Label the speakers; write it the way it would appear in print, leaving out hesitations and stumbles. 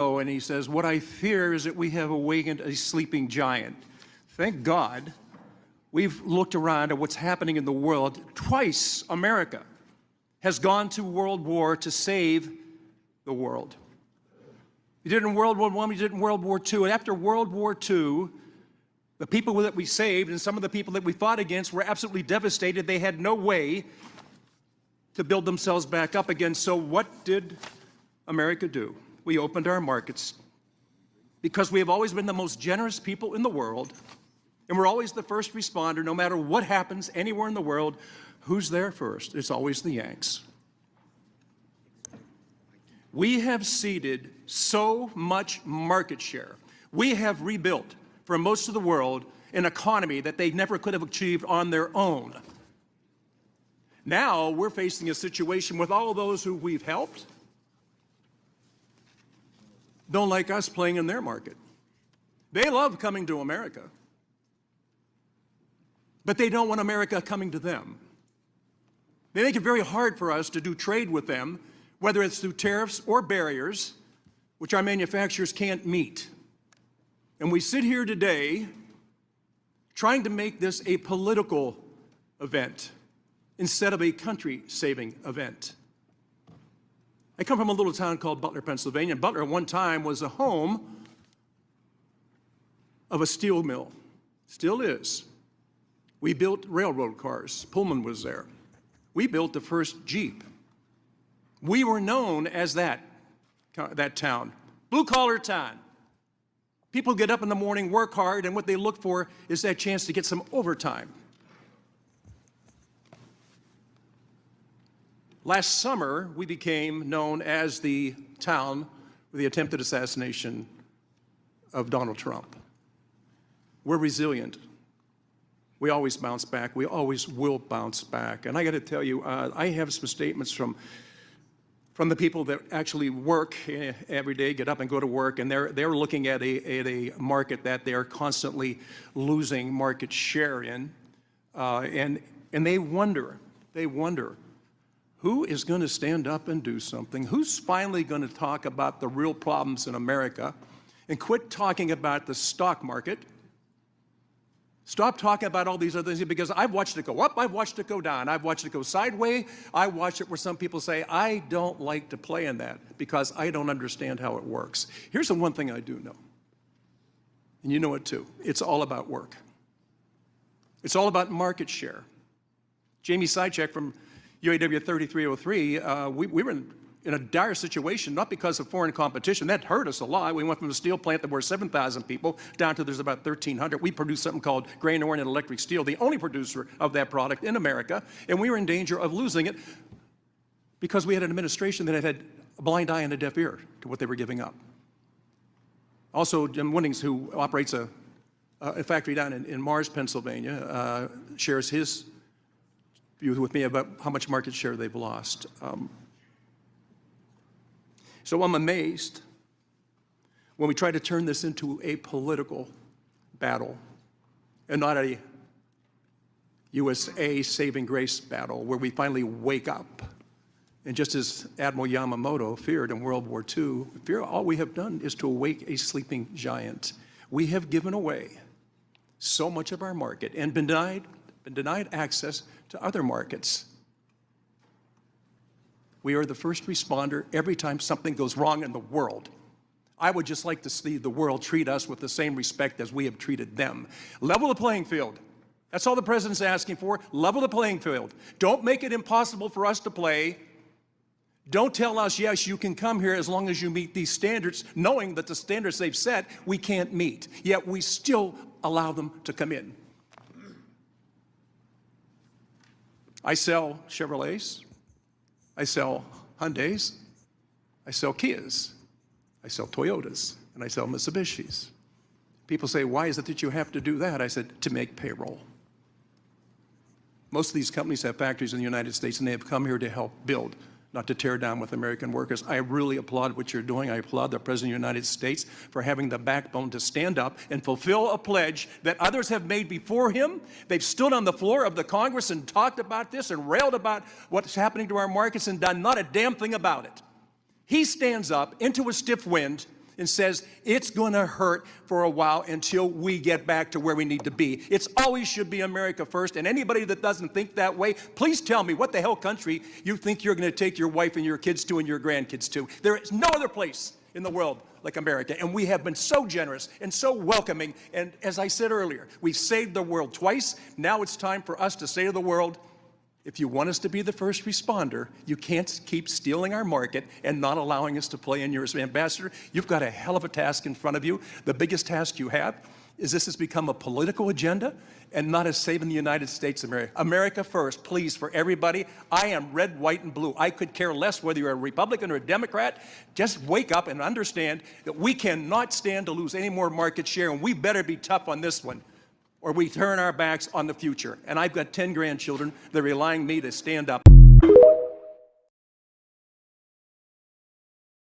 Speaker 1: and he says, "What I fear is that we have awakened a sleeping giant." Thank God we've looked around at what's happening in the world. Twice America has gone to world war to save the world. We did it in World War I, we did it in World War II, and after World War II, the people that we saved and some of the people that we fought against were absolutely devastated. They had no way to build themselves back up again. So what did America do? We opened our markets because we have always been the most generous people in the world, and we're always the first responder. No matter what happens anywhere in the world, who's there first? It's always the Yanks. We have ceded so much market share. We have rebuilt, for most of the world, an economy that they never could have achieved on their own. Now we're facing a situation with all of those who we've helped don't like us playing in their market. They love coming to America, but they don't want America coming to them. They make it very hard for us to do trade with them, whether it's through tariffs or barriers, which our manufacturers can't meet. And we sit here today trying to make this a political event instead of a country-saving event. I come from a little town called Butler, Pennsylvania. Butler at one time was a home of a steel mill. Still is. We built railroad cars. Pullman was there. We built the first Jeep. We were known as that town. Blue-collar town. People get up in the morning, work hard, and what they look for is that chance to get some overtime. Last summer, we became known as the town with the attempted assassination of Donald Trump. We're resilient. We always bounce back. We always will bounce back. And I got to tell you, I have some statements from the people that actually work every day, get up and go to work, and they're looking at a market that they're constantly losing market share in, and they wonder, who is going to stand up and do something? Who's finally going to talk about the real problems in America and quit talking about the stock market? Stop talking about all these other things, because I've watched it go up, I've watched it go down, I've watched it go sideways, I watched it where some people say, I don't like to play in that because I don't understand how it works. Here's the one thing I do know, and you know it too. It's all about work. It's all about market share. Jamie Sychak from UAW 3303, we were in a dire situation, not because of foreign competition. That hurt us a lot. We went from a steel plant that were 7,000 people down to there's about 1,300. We produced something called grain-oriented electric steel, the only producer of that product in America, and we were in danger of losing it because we had an administration that had a blind eye and a deaf ear to what they were giving up. Also, Jim Winnings, who operates a factory down in Mars, Pennsylvania, shares his view with me about how much market share they've lost. So I'm amazed when we try to turn this into a political battle and not a USA saving grace battle where we finally wake up. And just as Admiral Yamamoto feared in World War II, all we have done is to awake a sleeping giant. We have given away so much of our market and been denied access to other markets. We are the first responder every time something goes wrong in the world. I would just like to see the world treat us with the same respect as we have treated them. Level the playing field. That's all the president's asking for. Level the playing field. Don't make it impossible for us to play. Don't tell us, yes, you can come here as long as you meet these standards, knowing that the standards they've set we can't meet. Yet we still allow them to come in. I sell Chevrolets, I sell Hyundais, I sell Kias, I sell Toyotas, and I sell Mitsubishis. People say, why is it that you have to do that? I said, to make payroll. Most of these companies have factories in the United States, and they have come here to help build, not to tear down with American workers. I really applaud what you're doing. I applaud the President of the United States for having the backbone to stand up and fulfill a pledge that others have made before him. They've stood on the floor of the Congress and talked about this and railed about what's happening to our markets and done not a damn thing about it. He stands up into a stiff wind and says it's going to hurt for a while until we get back to where we need to be. It's always should be America first, and anybody that doesn't think that way, please tell me what the hell country you think you're going to take your wife and your kids to and your grandkids to. There is no other place in the world like America, and we have been so generous and so welcoming, and as I said earlier, we've saved the world twice. Now it's time for us to say to the world, if you want us to be the first responder, you can't keep stealing our market and not allowing us to play in yours. Ambassador, you've got a hell of a task in front of you. The biggest task you have is this has become a political agenda and not as saving the United States of America. America first, please, for everybody. I am red, white, and blue. I could care less whether you're a Republican or a Democrat. Just wake up and understand that we cannot stand to lose any more market share, and we better be tough on this one, or we turn our backs on the future. And I've got 10 grandchildren. They're relying on me to stand up.